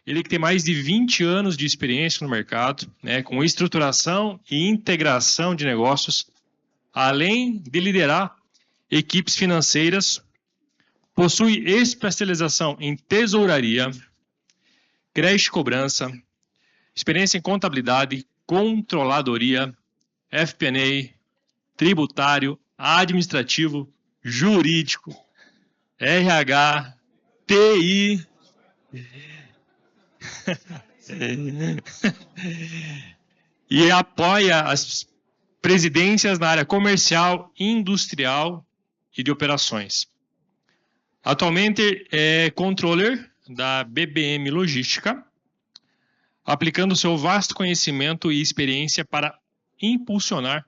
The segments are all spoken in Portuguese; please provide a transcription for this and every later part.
Ele que tem mais de 20 anos de experiência no mercado, né, com estruturação e integração de negócios, além de liderar equipes financeiras, possui especialização em tesouraria, crédito e cobrança, experiência em contabilidade, controladoria, FP&A, tributário, administrativo, jurídico, RH, TI. E apoia as presidências na área comercial, industrial e de operações. Atualmente é controller da BBM Logística, aplicando seu vasto conhecimento e experiência para impulsionar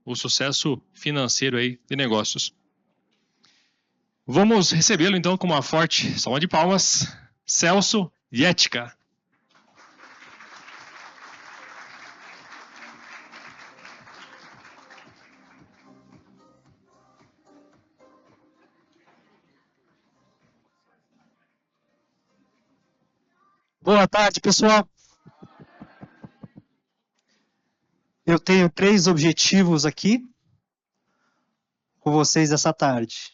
o sucesso financeiro aí de negócios. Vamos recebê-lo então com uma forte salva de palmas, Celso Yetka. Boa tarde, pessoal. Eu tenho 3 objetivos aqui com vocês essa tarde.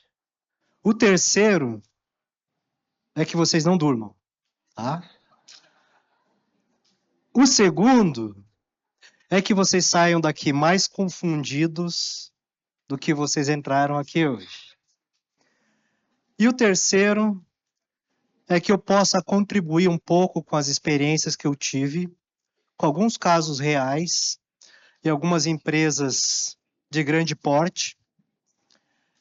O terceiro é que vocês não durmam, tá? O segundo é que vocês saiam daqui mais confundidos do que vocês entraram aqui hoje. E o terceiro é que eu possa contribuir um pouco com as experiências que eu tive, com alguns casos reais, e algumas empresas de grande porte,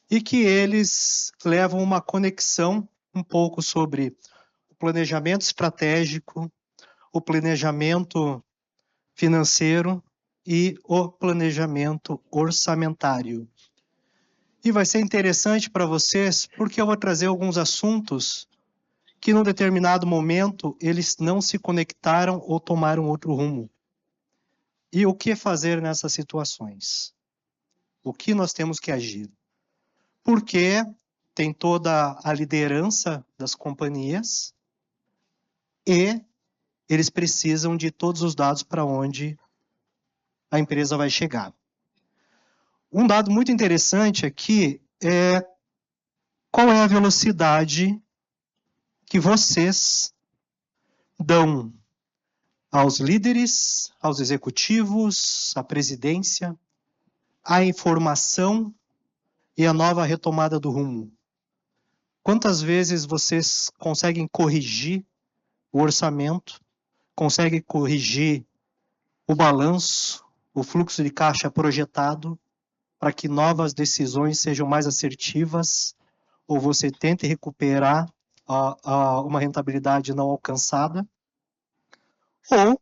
e que eles levam uma conexão um pouco sobre o planejamento estratégico, o planejamento financeiro e o planejamento orçamentário. E vai ser interessante para vocês, porque eu vou trazer alguns assuntos que, num determinado momento, eles não se conectaram ou tomaram outro rumo. E o que fazer nessas situações? O que nós temos que agir? Porque tem toda a liderança das companhias e eles precisam de todos os dados para onde a empresa vai chegar. Um dado muito interessante aqui é qual é a velocidade que vocês dão aos líderes, aos executivos, à presidência, à informação e à nova retomada do rumo. Quantas vezes vocês conseguem corrigir o orçamento, conseguem corrigir o balanço, o fluxo de caixa projetado, para que novas decisões sejam mais assertivas, ou você tente recuperar uma rentabilidade não alcançada, ou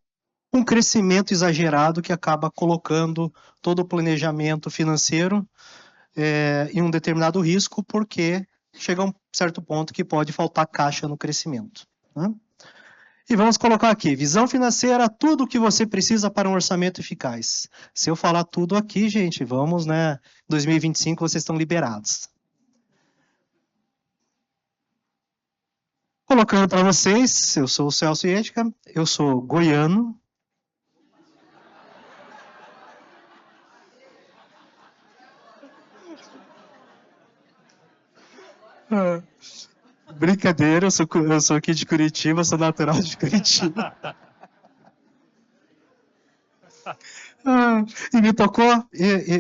um crescimento exagerado que acaba colocando todo o planejamento financeiro em um determinado risco, porque chega a um certo ponto que pode faltar caixa no crescimento, né? E vamos colocar aqui, visão financeira, tudo o que você precisa para um orçamento eficaz. Se eu falar tudo aqui, gente, vamos, né? 2025 vocês estão liberados. Colocando para vocês, eu sou o Celso Yetka, eu sou goiano. Brincadeira, eu sou aqui de Curitiba, sou natural de Curitiba.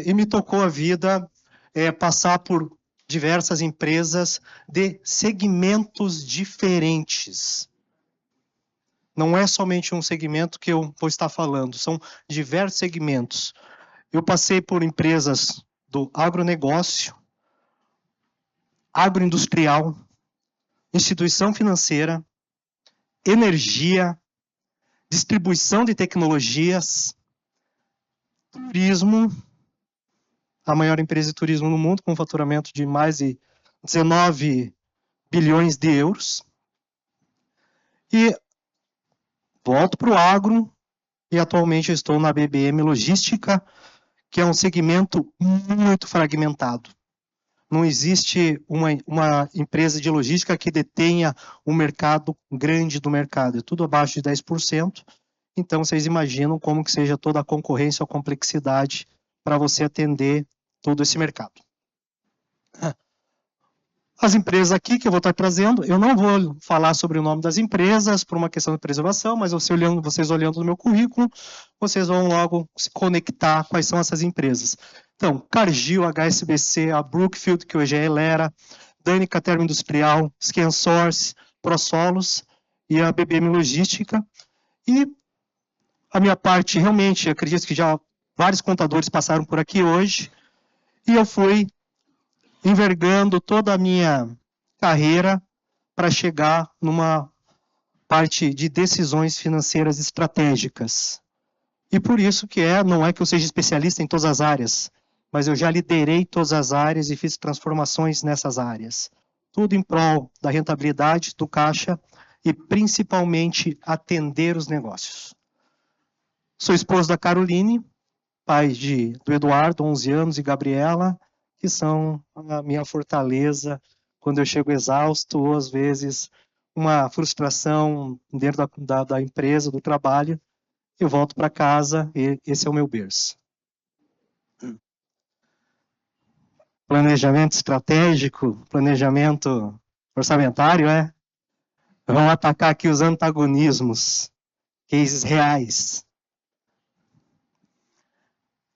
E me tocou a vida passar por diversas empresas de segmentos diferentes. Não é somente um segmento que eu vou estar falando, são diversos segmentos. Eu passei por empresas do agronegócio, agroindustrial, instituição financeira, energia, distribuição de tecnologias, turismo, a maior empresa de turismo no mundo, com um faturamento de mais de 19 bilhões de euros. E volto para o agro, e atualmente estou na BBM Logística, que é um segmento muito fragmentado. Não existe uma empresa de logística que detenha um mercado grande do mercado. É tudo abaixo de 10%. Então, vocês imaginam como que seja toda a concorrência ou complexidade para você atender todo esse mercado. As empresas aqui que eu vou estar trazendo, eu não vou falar sobre o nome das empresas por uma questão de preservação, mas vocês olhando no meu currículo, vocês vão logo se conectar quais são essas empresas. Então, Cargill, HSBC, a Brookfield, que hoje é Elera, Danica Termoindustrial, ScanSource, ProSolos e a BBM Logística. E a minha parte, realmente, acredito que já vários contadores passaram por aqui hoje, e eu fui envergando toda a minha carreira para chegar numa parte de decisões financeiras estratégicas. E por isso que não é que eu seja especialista em todas as áreas, mas eu já liderei todas as áreas e fiz transformações nessas áreas. Tudo em prol da rentabilidade, do caixa e principalmente atender os negócios. Sou esposo da Caroline, pai do Eduardo, 11 anos, e Gabriela, que são a minha fortaleza quando eu chego exausto, ou às vezes uma frustração dentro da empresa, do trabalho, eu volto para casa e esse é o meu berço. Planejamento estratégico, planejamento orçamentário, Vamos atacar aqui os antagonismos, cases reais.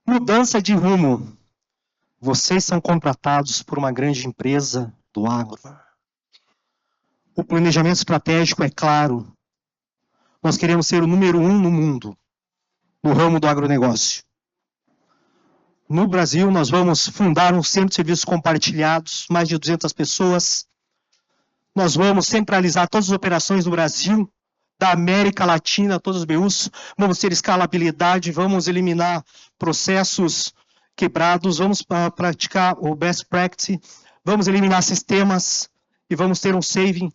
Mudança de rumo. Vocês são contratados por uma grande empresa do agro. O planejamento estratégico é claro. Nós queremos ser o número 1 no mundo, no ramo do agronegócio. No Brasil, nós vamos fundar um centro de serviços compartilhados, mais de 200 pessoas. Nós vamos centralizar todas as operações do Brasil, da América Latina, todos os BUs. Vamos ter escalabilidade, vamos eliminar processos quebrados, vamos praticar o best practice, vamos eliminar sistemas e vamos ter um saving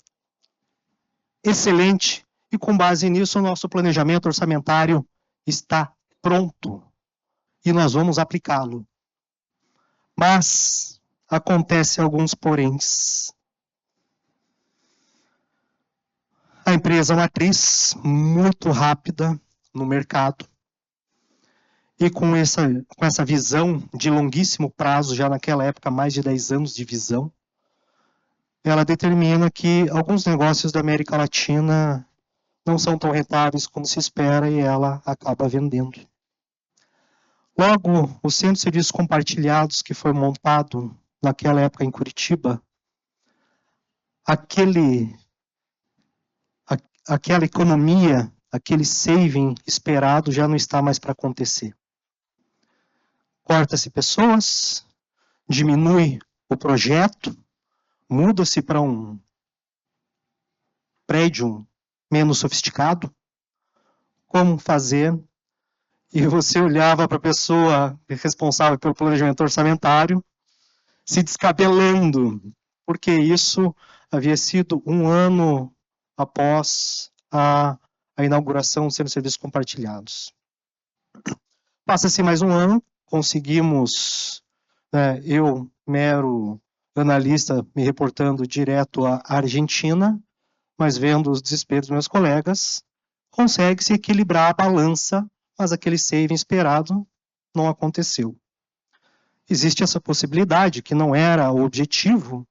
excelente. E com base nisso, o nosso planejamento orçamentário está pronto e nós vamos aplicá-lo. Mas acontece alguns poréns. A empresa matriz, muito rápida no mercado, e com essa visão de longuíssimo prazo, já naquela época, mais de 10 anos de visão, ela determina que alguns negócios da América Latina não são tão rentáveis como se espera e ela acaba vendendo. Logo, o Centro de Serviços Compartilhados que foi montado naquela época em Curitiba, aquela economia, aquele saving esperado já não está mais para acontecer. Corta-se pessoas, diminui o projeto, muda-se para um prédio menos sofisticado. Como fazer? E você olhava para a pessoa responsável pelo planejamento orçamentário, se descabelando, porque isso havia sido um ano após a inauguração do Centro de Serviços Compartilhados. Passa-se mais um ano, conseguimos, eu, mero analista, me reportando direto à Argentina, mas vendo os desesperos dos meus colegas, consegue-se equilibrar a balança, mas aquele saving esperado não aconteceu. Existe essa possibilidade, que não era o objetivo,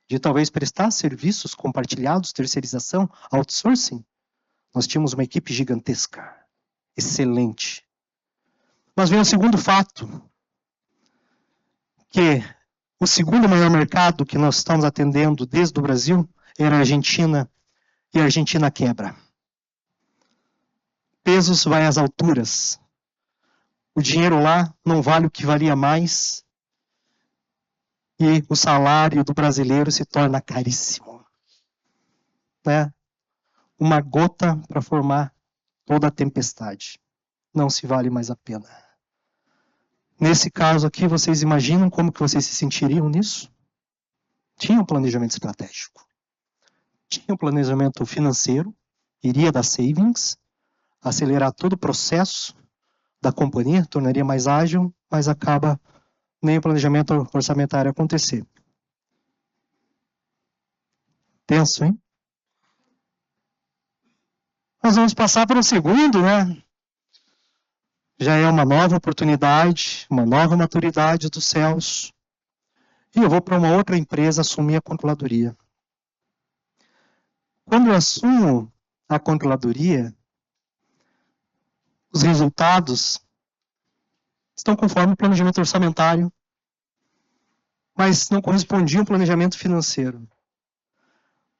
de talvez prestar serviços compartilhados, terceirização, outsourcing. Nós tínhamos uma equipe gigantesca, excelente. Mas vem o segundo fato, que o segundo maior mercado que nós estamos atendendo desde o Brasil era a Argentina, e a Argentina quebra. Pesos vai às alturas. O dinheiro lá não vale o que valia mais, e o salário do brasileiro se torna caríssimo. Uma gota para formar toda a tempestade. Não se vale mais a pena. Nesse caso aqui, vocês imaginam como que vocês se sentiriam nisso? Tinha um planejamento estratégico. Tinha um planejamento financeiro, iria dar savings, acelerar todo o processo da companhia, tornaria mais ágil, mas acaba nem o planejamento orçamentário acontecer. Tenso, hein? Nós vamos passar para o segundo, né? Já é uma nova oportunidade, uma nova maturidade dos céus. E eu vou para uma outra empresa assumir a controladoria. Quando eu assumo a controladoria, os resultados estão conforme o planejamento orçamentário, mas não correspondiam ao planejamento financeiro.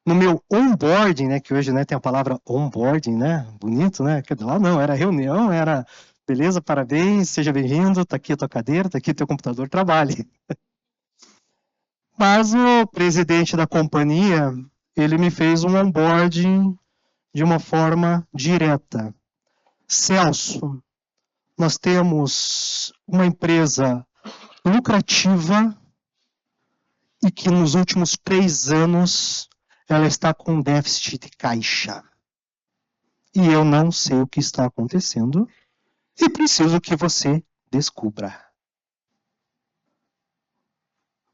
No meu onboarding, né, que hoje, né, tem a palavra onboarding, né, bonito, né, lá não, era reunião, era beleza, parabéns, seja bem-vindo, tá aqui a tua cadeira, tá aqui o teu computador, trabalhe. Mas o presidente da companhia, ele me fez um onboarding de uma forma direta. Celso, nós temos uma empresa lucrativa e que nos últimos 3 anos ela está com déficit de caixa. E eu não sei o que está acontecendo e preciso que você descubra.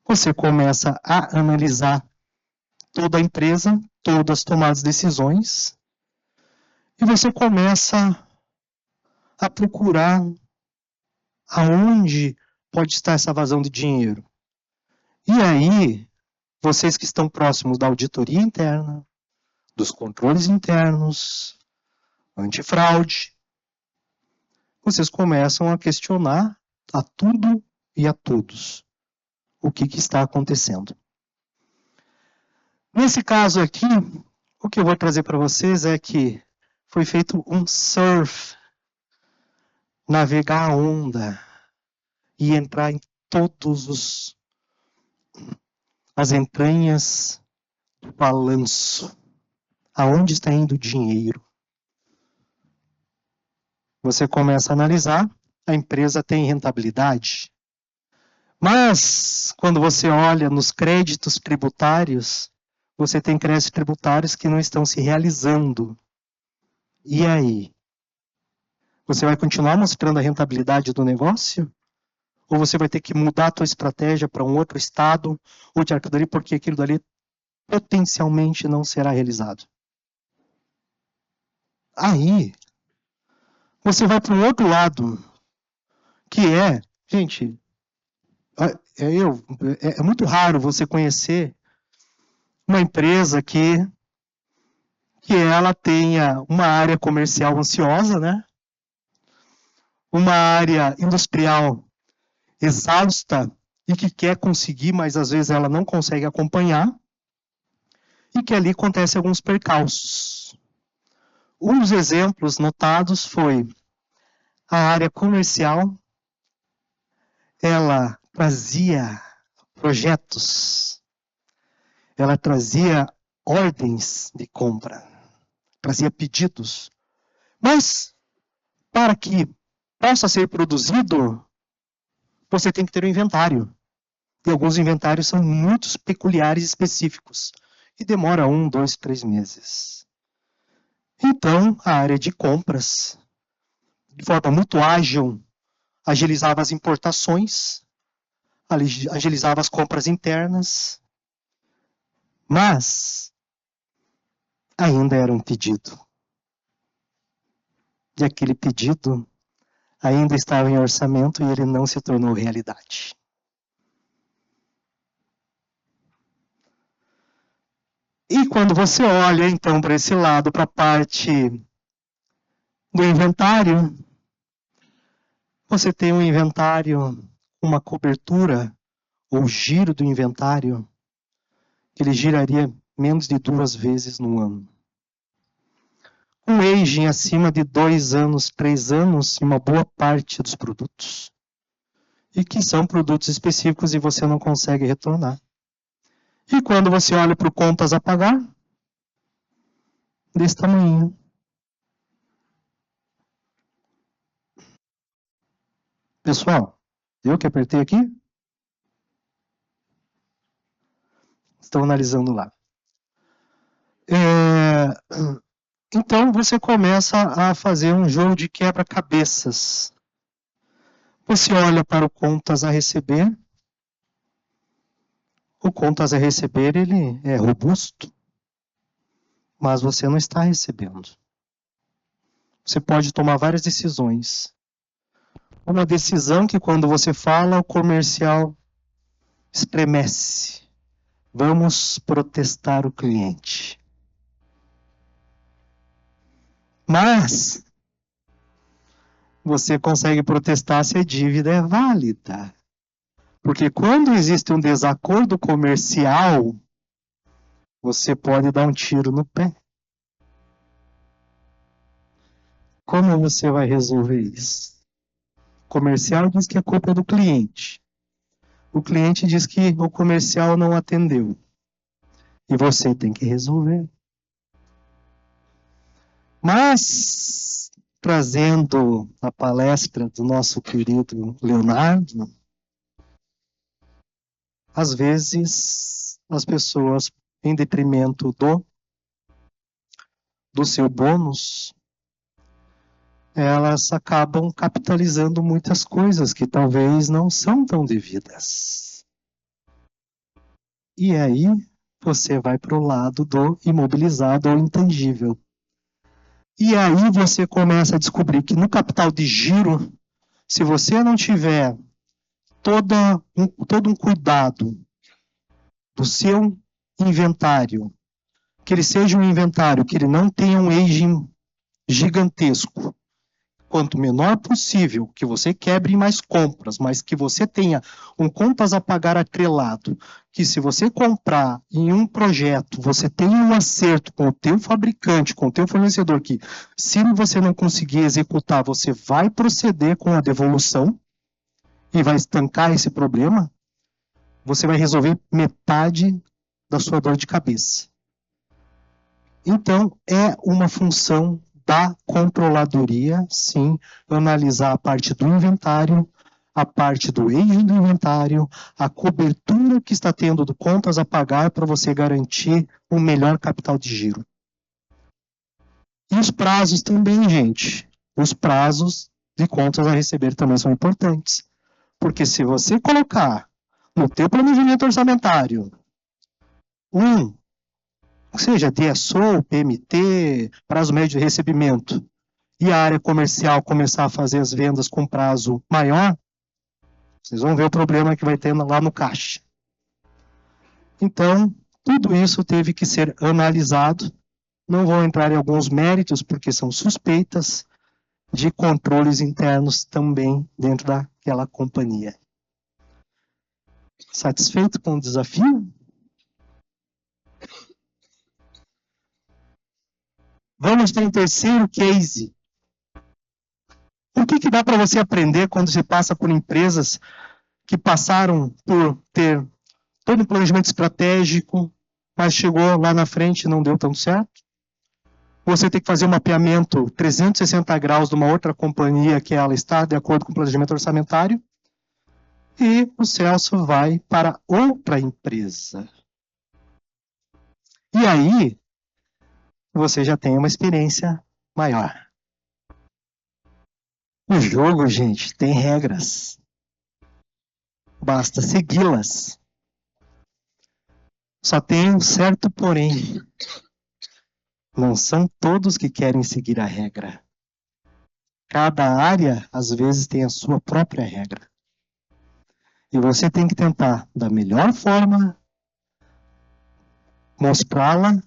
Você começa a analisar toda a empresa, todas as tomadas de decisões, e você começa a procurar aonde pode estar essa vazão de dinheiro. E aí, vocês que estão próximos da auditoria interna, dos controles internos, antifraude, vocês começam a questionar a tudo e a todos o que está acontecendo. Nesse caso aqui, o que eu vou trazer para vocês é que foi feito um surf, navegar a onda e entrar em todos as entranhas do balanço. Aonde está indo o dinheiro? Você começa a analisar, a empresa tem rentabilidade. Mas, quando você olha nos créditos tributários, você tem créditos tributários que não estão se realizando. E aí? Você vai continuar mostrando a rentabilidade do negócio? Ou você vai ter que mudar a tua estratégia para um outro estado ou de aquilo dali, porque aquilo dali potencialmente não será realizado? Aí, você vai para um outro lado, que é, gente, é muito raro você conhecer uma empresa que ela tenha uma área comercial ansiosa, né? Uma área industrial exausta e que quer conseguir, mas às vezes ela não consegue acompanhar, e que ali acontecem alguns percalços. Um dos exemplos notados foi a área comercial, ela trazia projetos, ela trazia ordens de compra, trazia pedidos, mas para que possa ser produzido, você tem que ter um inventário. E alguns inventários são muito peculiares e específicos, e demora 1, 2, 3 meses. Então, a área de compras, de forma muito ágil, agilizava as importações, agilizava as compras internas, mas ainda era um pedido. E aquele pedido ainda estava em orçamento e ele não se tornou realidade. E quando você olha, então, para esse lado, para a parte do inventário, você tem um inventário, uma cobertura, ou giro do inventário, que ele giraria menos de 2 vezes no ano. Um aging acima de 2 anos, 3 anos, em uma boa parte dos produtos. E que são produtos específicos e você não consegue retornar. E quando você olha para o contas a pagar, desse tamanho. Pessoal, eu que apertei aqui? Estou analisando lá. Então você começa a fazer um jogo de quebra-cabeças. Você olha para o contas a receber. O contas a receber ele é robusto, mas você não está recebendo. Você pode tomar várias decisões. Uma decisão que quando você fala, o comercial estremece. Vamos protestar o cliente. Mas você consegue protestar se a dívida é válida. Porque quando existe um desacordo comercial, você pode dar um tiro no pé. Como você vai resolver isso? O comercial diz que a culpa é do cliente. O cliente diz que o comercial não atendeu. E você tem que resolver. Mas, trazendo a palestra do nosso querido Leonardo, às vezes as pessoas, em detrimento do seu bônus, elas acabam capitalizando muitas coisas que talvez não são tão devidas. E aí você vai para o lado do imobilizado ou intangível. E aí você começa a descobrir que no capital de giro, se você não tiver todo um cuidado do seu inventário, que ele seja um inventário, que ele não tenha um aging gigantesco, quanto menor possível, que você quebre mais compras, mas que você tenha um contas a pagar atrelado, que se você comprar em um projeto, você tenha um acerto com o teu fabricante, com o teu fornecedor, que se você não conseguir executar, você vai proceder com a devolução e vai estancar esse problema, você vai resolver metade da sua dor de cabeça. Então, é uma função da controladoria, sim, analisar a parte do inventário, a parte do aging do inventário, a cobertura que está tendo de contas a pagar para você garantir um melhor capital de giro. E os prazos também, gente. Os prazos de contas a receber também são importantes. Porque se você colocar no teu planejamento orçamentário seja DSO, PMT, prazo médio de recebimento, e a área comercial começar a fazer as vendas com prazo maior, vocês vão ver o problema que vai ter lá no caixa. Então, tudo isso teve que ser analisado. Não vou entrar em alguns méritos, porque são suspeitas de controles internos também dentro daquela companhia. Satisfeito com o desafio? Vamos para um terceiro case. O que dá para você aprender quando você passa por empresas que passaram por ter todo um planejamento estratégico, mas chegou lá na frente e não deu tão certo? Você tem que fazer um mapeamento 360 graus de uma outra companhia que ela está de acordo com o planejamento orçamentário, e o Celso vai para outra empresa. E aí, você já tem uma experiência maior. O jogo, gente, tem regras. Basta segui-las. Só tem um certo porém. Não são todos que querem seguir a regra. Cada área, às vezes, tem a sua própria regra. E você tem que tentar, da melhor forma, mostrá-la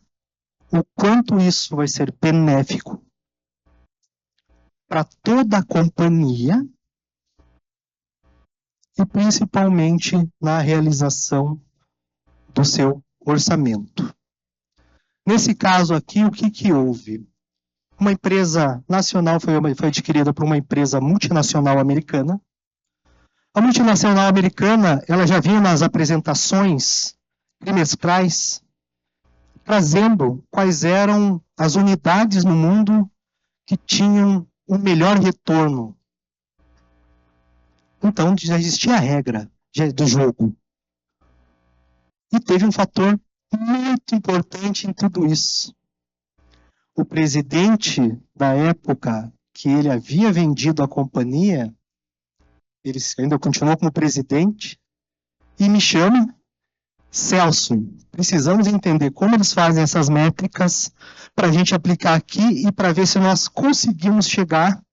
o quanto isso vai ser benéfico para toda a companhia e principalmente na realização do seu orçamento. Nesse caso aqui, o que houve? Uma empresa nacional foi adquirida por uma empresa multinacional americana. A multinacional americana, ela já vinha nas apresentações trimestrais trazendo quais eram as unidades no mundo que tinham o melhor retorno. Então, já existia a regra do jogo. E teve um fator muito importante em tudo isso. O presidente da época que ele havia vendido a companhia, ele ainda continuou como presidente, e me chama Celso, precisamos entender como eles fazem essas métricas para a gente aplicar aqui e para ver se nós conseguimos chegar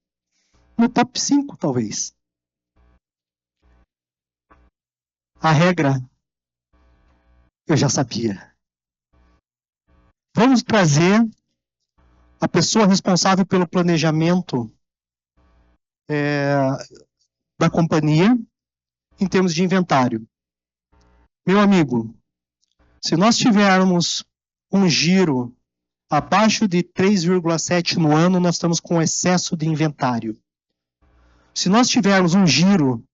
no top 5, talvez. A regra, eu já sabia. Vamos trazer a pessoa responsável pelo planejamento da companhia em termos de inventário. Meu amigo, se nós tivermos um giro abaixo de 3,7 no ano, nós estamos com excesso de inventário. Se nós tivermos um giro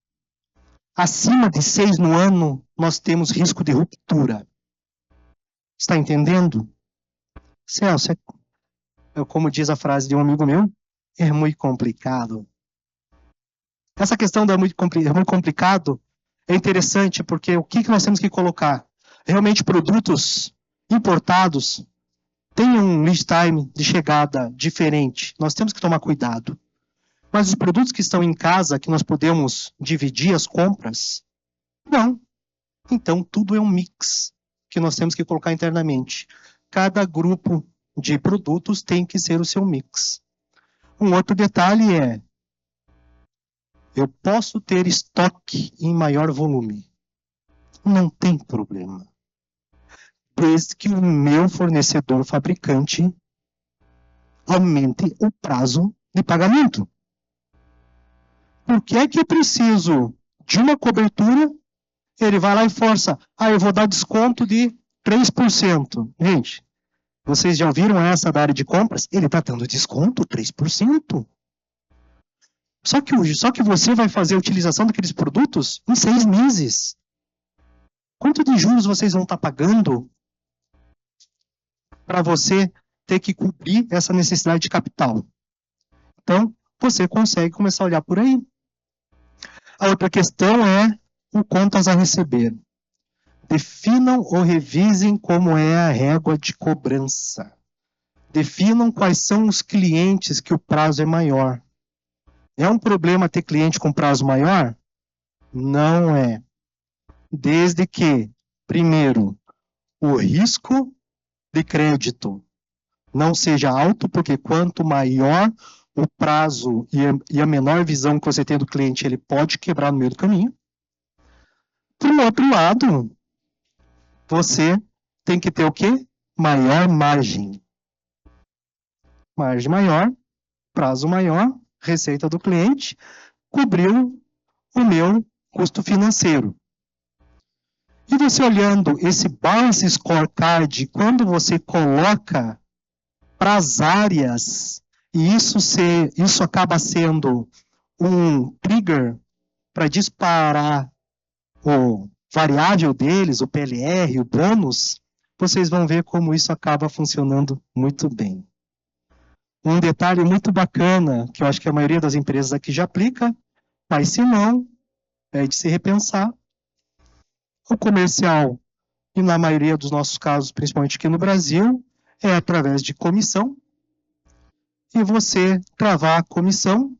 acima de 6 no ano, nós temos risco de ruptura. Está entendendo? Celso, como diz a frase de um amigo meu, é muito complicado. Essa questão é muito complicado é interessante porque o que nós temos que colocar? Realmente produtos importados têm um lead time de chegada diferente. Nós temos que tomar cuidado. Mas os produtos que estão em casa, que nós podemos dividir as compras, não. Então, tudo é um mix que nós temos que colocar internamente. Cada grupo de produtos tem que ser o seu mix. Um outro detalhe é, eu posso ter estoque em maior volume. Não tem problema. Desde que o meu fornecedor fabricante aumente o prazo de pagamento. Por que é que eu preciso de uma cobertura? Ele vai lá e força. Eu vou dar desconto de 3%. Gente, vocês já ouviram essa da área de compras? Ele está dando desconto 3%. Só que você vai fazer a utilização daqueles produtos em 6 meses. Quanto de juros vocês vão estar pagando para você ter que cobrir essa necessidade de capital? Então, você consegue começar a olhar por aí. A outra questão é o contas a receber. Definam ou revisem como é a régua de cobrança. Definam quais são os clientes que o prazo é maior. É um problema ter cliente com prazo maior? Não é. Desde que, primeiro, o risco de crédito não seja alto, porque quanto maior o prazo e a menor visão que você tem do cliente, ele pode quebrar no meio do caminho. Por outro lado, você tem que ter o quê? Maior margem. Margem maior, prazo maior, receita do cliente, cobriu o meu custo financeiro. E você olhando esse Balance Scorecard, quando você coloca para as áreas, e isso acaba sendo um trigger para disparar o variável deles, o PLR, o bônus, vocês vão ver como isso acaba funcionando muito bem. Um detalhe muito bacana, que eu acho que a maioria das empresas aqui já aplica, mas se não, é de se repensar. O comercial, e na maioria dos nossos casos, principalmente aqui no Brasil, é através de comissão, e você travar a comissão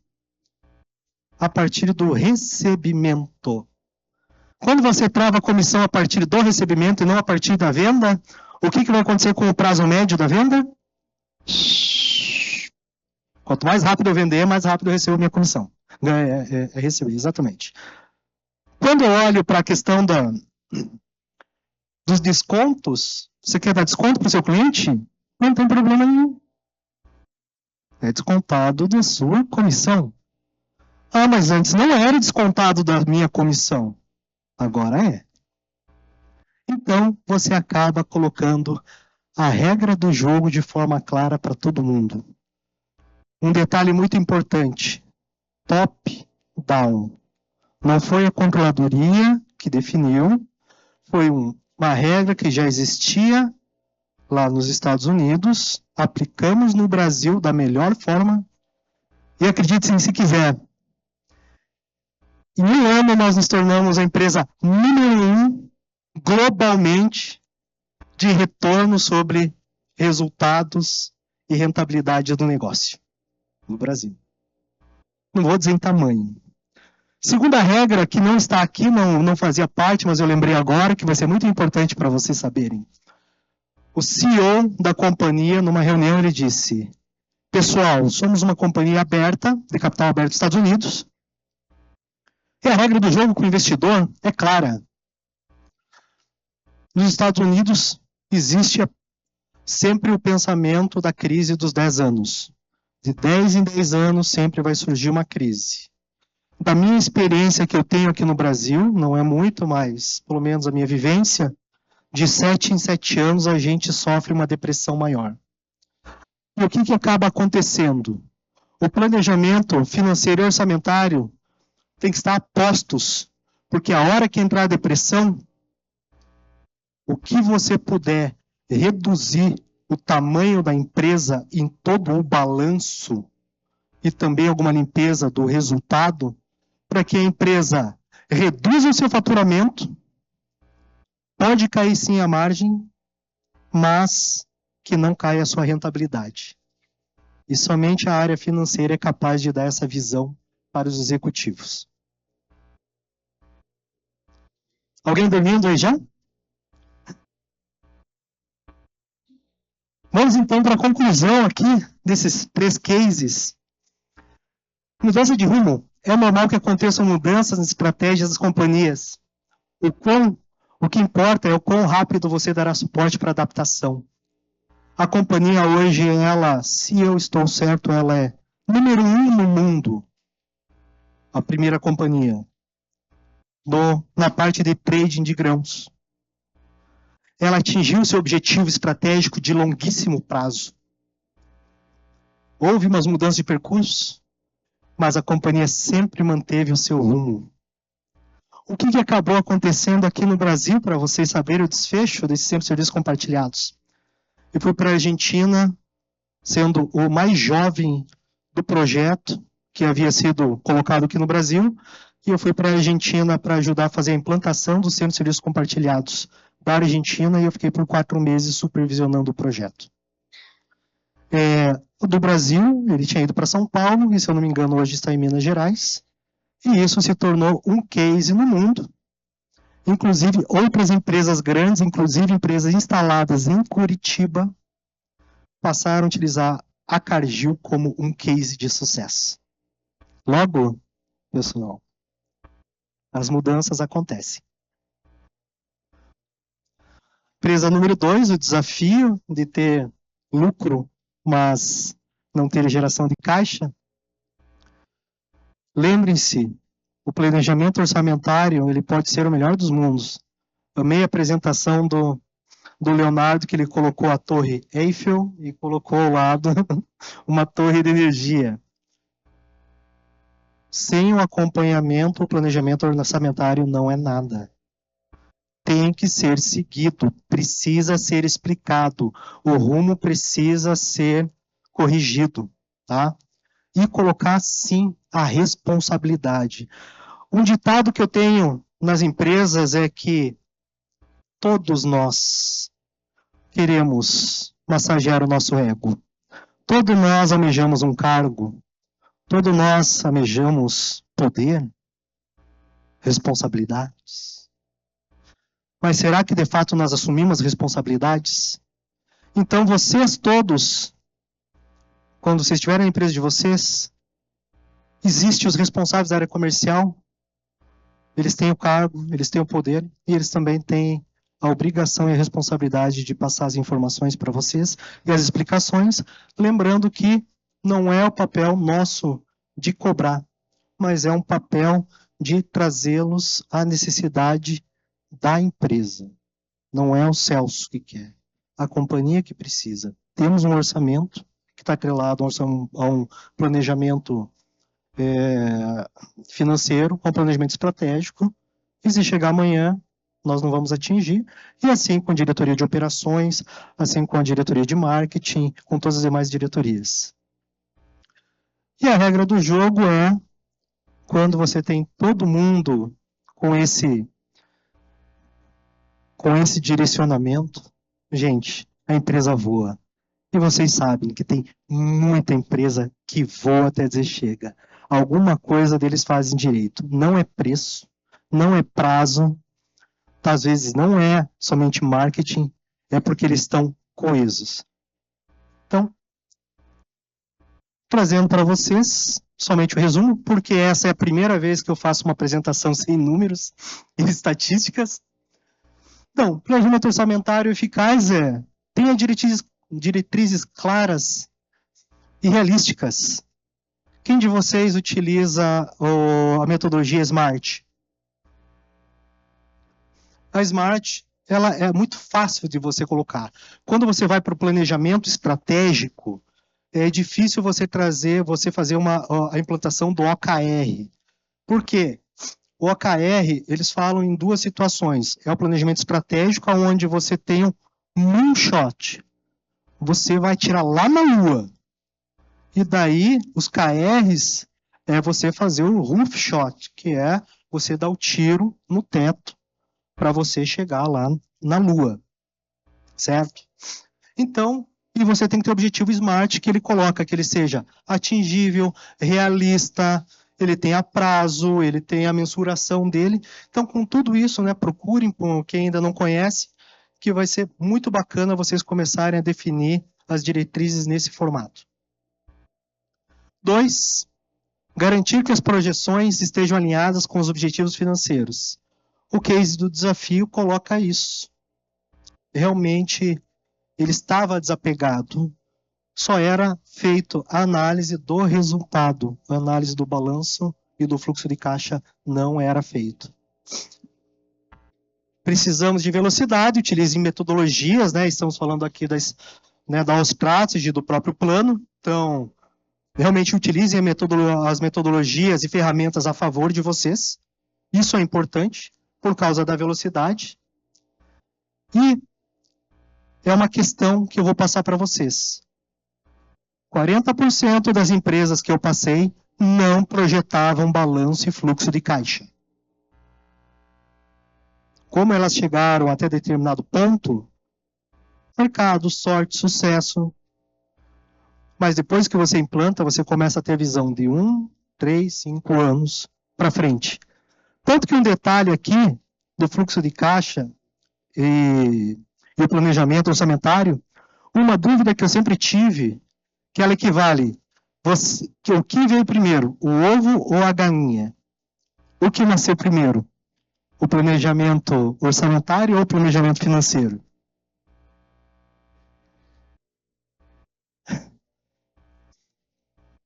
a partir do recebimento. Quando você trava a comissão a partir do recebimento e não a partir da venda, o que vai acontecer com o prazo médio da venda? Quanto mais rápido eu vender, mais rápido eu recebo a minha comissão. Receber, exatamente. Quando eu olho para a questão dos descontos, você quer dar desconto para o seu cliente? Não tem problema nenhum. É descontado da sua comissão. Mas antes não era descontado da minha comissão. Agora é. Então, você acaba colocando a regra do jogo de forma clara para todo mundo. Um detalhe muito importante. Top-down. Não foi a controladoria que definiu, foi uma regra que já existia lá nos Estados Unidos, aplicamos no Brasil da melhor forma, e acredite se quiser, em um ano nós nos tornamos a empresa número 1 globalmente de retorno sobre resultados e rentabilidade do negócio no Brasil. Não vou dizer em tamanho. Segunda regra, que não está aqui, não fazia parte, mas eu lembrei agora, que vai ser muito importante para vocês saberem. O CEO da companhia, numa reunião, ele disse: pessoal, somos uma companhia aberta, de capital aberto dos Estados Unidos, e a regra do jogo com o investidor é clara. Nos Estados Unidos existe sempre o pensamento da crise dos 10 anos. De 10 em 10 anos sempre vai surgir uma crise. Da minha experiência que eu tenho aqui no Brasil, não é muito, mas pelo menos a minha vivência, de 7 em 7 anos a gente sofre uma depressão maior. E o que acaba acontecendo? O planejamento financeiro e orçamentário tem que estar a postos, porque a hora que entrar a depressão, o que você puder reduzir o tamanho da empresa em todo o balanço e também alguma limpeza do resultado, para que a empresa reduza o seu faturamento, pode cair sim a margem, mas que não caia a sua rentabilidade. E somente a área financeira é capaz de dar essa visão para os executivos. Alguém dormindo aí já? Vamos então para a conclusão aqui desses 3 cases. Mudança de rumo. É normal que aconteçam mudanças nas estratégias das companhias. O que importa é o quão rápido você dará suporte para adaptação. A companhia hoje, se eu estou certo, ela é número 1 no mundo. A primeira companhia na parte de trading de grãos. Ela atingiu seu objetivo estratégico de longuíssimo prazo. Houve umas mudanças de percurso, mas a companhia sempre manteve o seu rumo. O que acabou acontecendo aqui no Brasil, para vocês saberem o desfecho desses sempre serviços compartilhados? Eu fui para a Argentina, sendo o mais jovem do projeto, que havia sido colocado aqui no Brasil, e eu fui para a Argentina para ajudar a fazer a implantação dos centros de serviços compartilhados da Argentina, e eu fiquei por 4 meses supervisionando o projeto. Do Brasil, ele tinha ido para São Paulo, e se eu não me engano hoje está em Minas Gerais, e isso se tornou um case no mundo. Inclusive, outras empresas grandes, inclusive empresas instaladas em Curitiba, passaram a utilizar a Cargill como um case de sucesso. Logo, pessoal, as mudanças acontecem. Empresa número 2, o desafio de ter lucro, mas não ter geração de caixa. Lembrem-se, o planejamento orçamentário ele pode ser o melhor dos mundos. Amei a apresentação do Leonardo, que ele colocou a torre Eiffel e colocou ao lado uma torre de energia. Sem o acompanhamento, o planejamento orçamentário não é nada. Tem que ser seguido, precisa ser explicado, o rumo precisa ser corrigido, tá? E colocar, sim, a responsabilidade. Um ditado que eu tenho nas empresas é que todos nós queremos massagear o nosso ego. Todos nós almejamos um cargo. Todos nós almejamos poder, responsabilidades. Mas será que de fato nós assumimos responsabilidades? Então vocês todos, quando vocês estiverem na empresa de vocês, existem os responsáveis da área comercial, eles têm o cargo, eles têm o poder e eles também têm a obrigação e a responsabilidade de passar as informações para vocês e as explicações, lembrando que não é o papel nosso de cobrar, mas é um papel de trazê-los à necessidade da empresa. Não é o Celso que quer, a companhia que precisa. Temos um orçamento que está atrelado a um planejamento financeiro, com planejamento estratégico, e se chegar amanhã, nós não vamos atingir, e assim com a diretoria de operações, assim com a diretoria de marketing, com todas as demais diretorias. E a regra do jogo é, quando você tem todo mundo com esse direcionamento, gente, a empresa voa. E vocês sabem que tem muita empresa que voa até dizer chega. alguma coisa deles fazem direito. Não é preço, não é prazo, às vezes não é somente marketing, é porque eles estão coesos. Então, trazendo para vocês somente o resumo, porque essa é a primeira vez que eu faço uma apresentação sem números e estatísticas. Então, planejamento orçamentário eficaz tenha diretrizes claras e realísticas. Quem de vocês utiliza a metodologia SMART? A SMART, ela é muito fácil de você colocar. Quando você vai para o planejamento estratégico, é difícil você fazer a implantação do OKR. Por quê? O OKR, eles falam em duas situações. É o planejamento estratégico, onde você tem um moonshot. Você vai tirar lá na Lua. E daí, os KRs, é você fazer o roof shot, que é você dar o tiro no teto para você chegar lá na Lua. Certo? Então, e você tem que ter o objetivo SMART, que ele coloca que ele seja atingível, realista, ele tem a prazo, ele tem a mensuração dele. Então, com tudo isso, né, procurem, quem ainda não conhece, que vai ser muito bacana vocês começarem a definir as diretrizes nesse formato. 2. Garantir que as projeções estejam alinhadas com os objetivos financeiros. O case do desafio coloca isso. Realmente, ele estava desapegado. Só era feito a análise do resultado. A análise do balanço e do fluxo de caixa não era feito. Precisamos de velocidade, utilizem metodologias, né? Estamos falando aqui da strategy, do próprio plano. Então, realmente utilizem as metodologias e ferramentas a favor de vocês. Isso é importante, por causa da velocidade. E é uma questão que eu vou passar para vocês. 40% das empresas que eu passei não projetavam balanço e fluxo de caixa. Como elas chegaram até determinado ponto, mercado, sorte, sucesso. Mas depois que você implanta, você começa a ter a visão de 1, 3, 5 anos para frente. Tanto que um detalhe aqui do fluxo de caixa e o planejamento orçamentário, uma dúvida que eu sempre tive, que ela equivale, o que veio primeiro, o ovo ou a galinha? O que nasceu primeiro? O planejamento orçamentário ou o planejamento financeiro?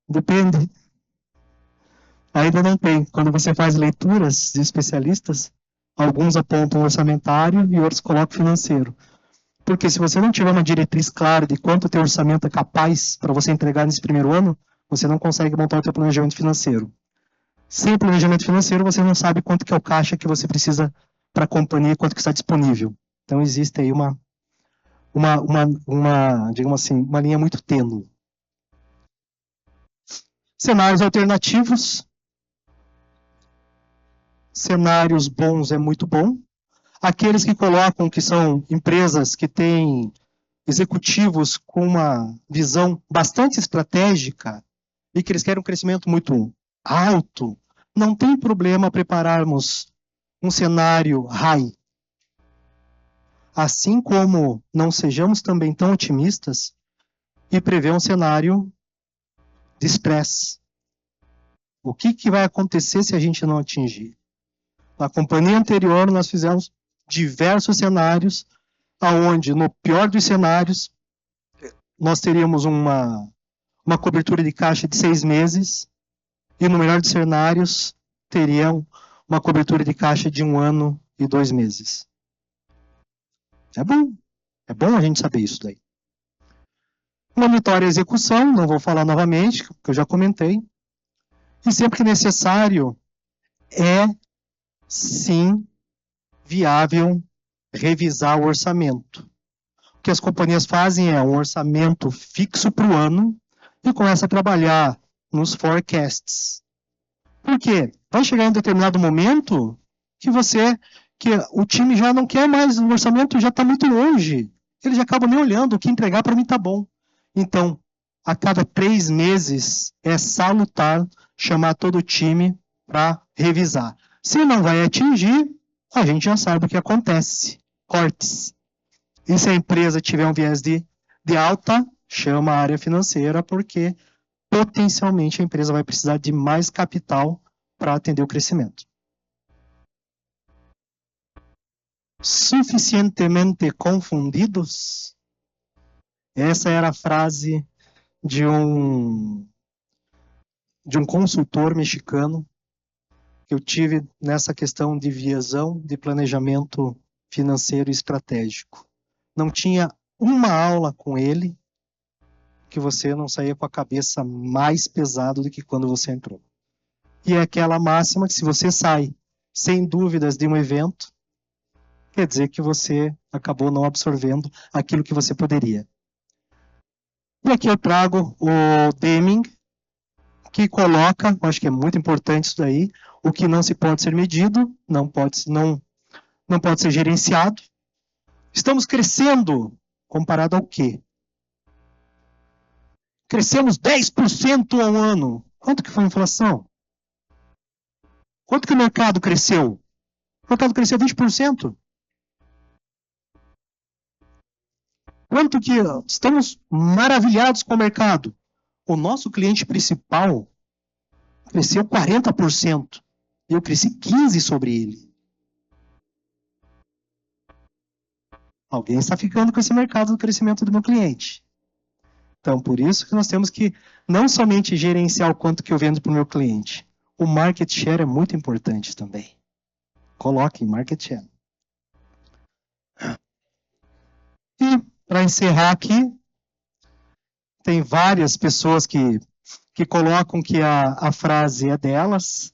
Depende. Ainda não tem. Quando você faz leituras de especialistas, alguns apontam orçamentário e outros colocam financeiro. Porque se você não tiver uma diretriz clara de quanto o teu orçamento é capaz para você entregar nesse primeiro ano, você não consegue montar o teu planejamento financeiro. Sem planejamento financeiro, você não sabe quanto que é o caixa que você precisa para a companhia, quanto que está disponível. Então, existe aí digamos assim, uma linha muito tênue. Cenários alternativos. Cenários bons é muito bom. Aqueles que colocam que são empresas que têm executivos com uma visão bastante estratégica e que eles querem um crescimento muito alto, não tem problema prepararmos um cenário high. Assim como não sejamos também tão otimistas e prever um cenário de stress. O que vai acontecer se a gente não atingir? Na companhia anterior, nós fizemos diversos cenários, onde, no pior dos cenários, nós teríamos uma cobertura de caixa de 6 meses, e no melhor dos cenários, teriam uma cobertura de caixa de 1 ano e 2 meses. É bom a gente saber isso daí. Monitore a execução, não vou falar novamente, porque eu já comentei. E sempre que necessário, é sim viável revisar o orçamento. O que as companhias fazem é um orçamento fixo para o ano e começa a trabalhar nos forecasts. Por quê? Vai chegar em um determinado momento que o time já não quer mais, o orçamento já está muito longe. Eles já acabam nem olhando, o que entregar para mim está bom. Então, a cada 3 meses é salutar chamar todo o time para revisar. Se não vai atingir, a gente já sabe o que acontece. Cortes. E se a empresa tiver um viés de alta, chama a área financeira, porque potencialmente a empresa vai precisar de mais capital para atender o crescimento. Suficientemente confundidos? Essa era a frase de um consultor mexicano que eu tive nessa questão de visão de planejamento financeiro e estratégico. Não tinha uma aula com ele que você não saía com a cabeça mais pesada do que quando você entrou. E é aquela máxima que se você sai sem dúvidas de um evento, quer dizer que você acabou não absorvendo aquilo que você poderia. E aqui eu trago o Deming, que coloca, acho que é muito importante isso daí, o que não se pode ser medido, não pode ser gerenciado. Estamos crescendo comparado ao quê? Crescemos 10% ao ano. Quanto que foi a inflação? Quanto que o mercado cresceu? O mercado cresceu 20%. Quanto que estamos maravilhados com o mercado? O nosso cliente principal cresceu 40%. E eu cresci 15% sobre ele. Alguém está ficando com esse mercado do crescimento do meu cliente. Então, por isso que nós temos que não somente gerenciar o quanto que eu vendo para o meu cliente. O market share é muito importante também. Coloquem market share. E, para encerrar aqui, tem várias pessoas que colocam que a frase é delas,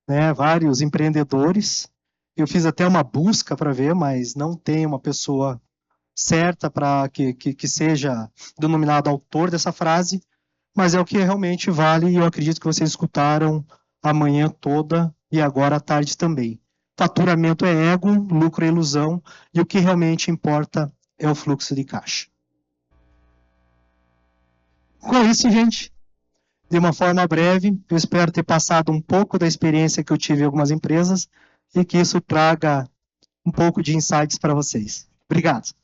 né? Vários empreendedores. Eu fiz até uma busca para ver, mas não tem uma pessoa certa para que seja denominado autor dessa frase, mas é o que realmente vale e eu acredito que vocês escutaram a manhã toda e agora à tarde também. Faturamento é ego, lucro é ilusão e o que realmente importa é o fluxo de caixa. Com isso, gente, de uma forma breve, eu espero ter passado um pouco da experiência que eu tive em algumas empresas e que isso traga um pouco de insights para vocês. Obrigado.